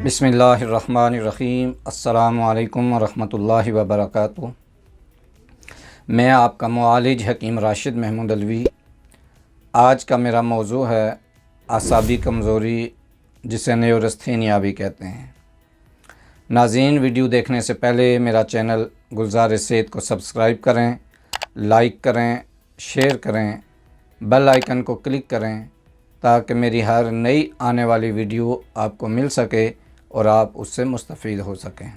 बिस्मिल्लाहिर्रहमानिर्रहीम। अस्सलामु अलैकुम वरहमतुल्लाहि वबरकातुहू। मैं आपका मुआलिज हकीम राशिद महमूद अलवी। आज का मेरा मौजू है आसाबी कमज़ोरी, जिसे न्यूरोस्थेनिया भी कहते हैं। नाज़रीन, वीडियो देखने से पहले मेरा चैनल गुलजार सेहत को सब्सक्राइब करें, लाइक करें, शेयर करें, बेल आइकन को क्लिक करें ताकि मेरी हर नई आने वाली वीडियो आपको मिल सके और आप उससे मुस्तफ़ीद हो सकें।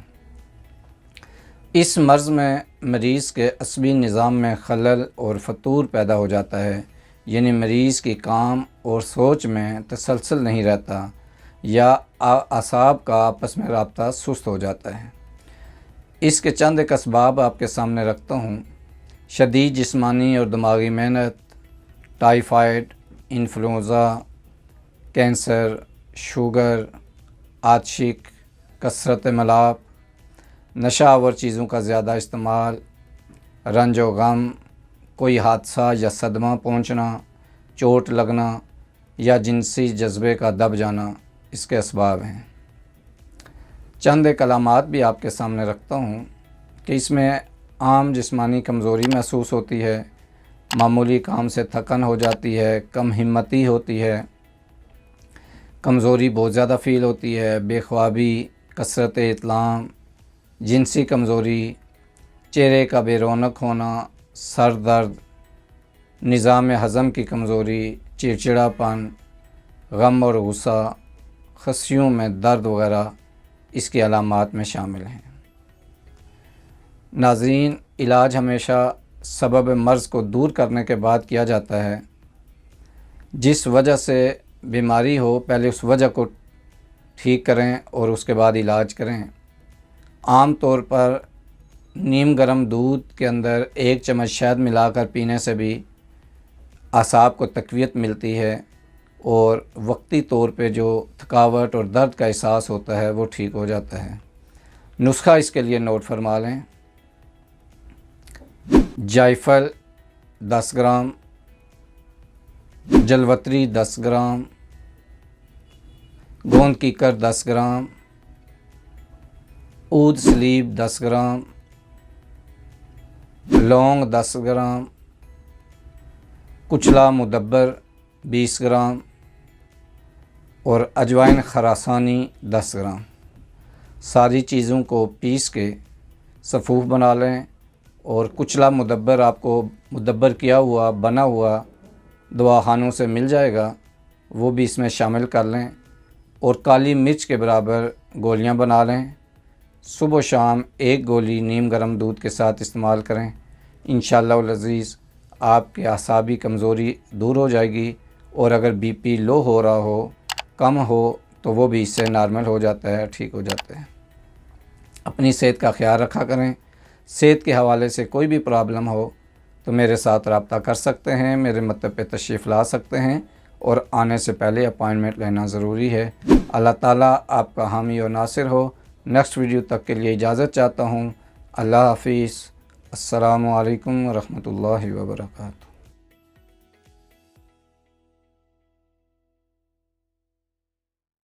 इस मर्ज़ में मरीज़ के असबी निज़ाम में खलल और फतूर पैदा हो जाता है, यानी मरीज़ की काम और सोच में तसलसल नहीं रहता या असाब का आपस में राब्ता सुस्त हो जाता है। इसके चंद एक असबाब आपके सामने रखता हूँ। शदीद जिस्मानी और दिमागी मेहनत, टाइफाइड, इन्फ्लुएंज़ा, कैंसर, शुगर, आशिक, कसरत मलाप, नशा आवर चीज़ों का ज़्यादा इस्तेमाल, रंज व गम, कोई हादसा या सदमा पहुँचना, चोट लगना या जिनसी जज्बे का दब जाना इसके असबाब हैं। चंद एक अलामात भी आपके सामने रखता हूँ कि इसमें आम जिस्मानी कमज़ोरी महसूस होती है, मामूली काम से थकन हो जाती है, कम हिम्मती होती है, कमज़ोरी बहुत ज़्यादा फ़ील होती है, बेख्वाबी, कसरत इत्लाम, जिनसी कमज़ोरी, चेहरे का बेरौनक होना, सर दर्द, निज़ाम हज़म की कमज़ोरी, चिड़चिड़ापन, गम और गुस्सा, खसियों में दर्द वगैरह इसकी अलामात में शामिल हैं। नाज़रीन, इलाज हमेशा सबब मर्ज़ को दूर करने के बाद किया जाता है। जिस वजह से बीमारी हो, पहले उस वजह को ठीक करें और उसके बाद इलाज करें। आम तौर पर नीम गर्म दूध के अंदर 1 चम्मच शहद मिलाकर पीने से भी असाब को तक़वियत मिलती है और वक्ती तौर पे जो थकावट और दर्द का एहसास होता है वो ठीक हो जाता है। नुस्खा इसके लिए नोट फरमा लें। जायफल 10 ग्राम, जलवत्री 10 ग्राम, गोंद कीकर 10 ग्राम, ऊद सलीब 10 ग्राम, लौंग 10 ग्राम, कुचला मुदब्बर 20 ग्राम और अजवाइन खरासानी 10 ग्राम। सारी चीज़ों को पीस के सफ़ूफ बना लें और कुचला मुदब्बर आपको मुदब्बर किया हुआ बना हुआ दवाखानों से मिल जाएगा, वो भी इसमें शामिल कर लें और काली मिर्च के बराबर गोलियां बना लें। सुबह शाम 1 गोली नीम गर्म दूध के साथ इस्तेमाल करें। इंशाअल्लाह अज़ीज़ आपकी आसाबी कमज़ोरी दूर हो जाएगी और अगर बीपी लो हो रहा हो, कम हो, तो वो भी इससे नॉर्मल हो जाता है, ठीक हो जाता है। अपनी सेहत का ख्याल रखा करें। सेहत के हवाले से कोई भी प्रॉब्लम हो तो मेरे साथ रब्ता कर सकते हैं, मेरे मकतब पे तशरीफ़ ला सकते हैं और आने से पहले अपॉइंटमेंट लेना ज़रूरी है। अल्लाह ताला आपका हामी और नासिर हो। नेक्स्ट वीडियो तक के लिए इजाज़त चाहता हूँ। अल्लाह हाफ़िज़। अस्सलामु अलैकुम वरहमतुल्लाहि वबरकातुहू।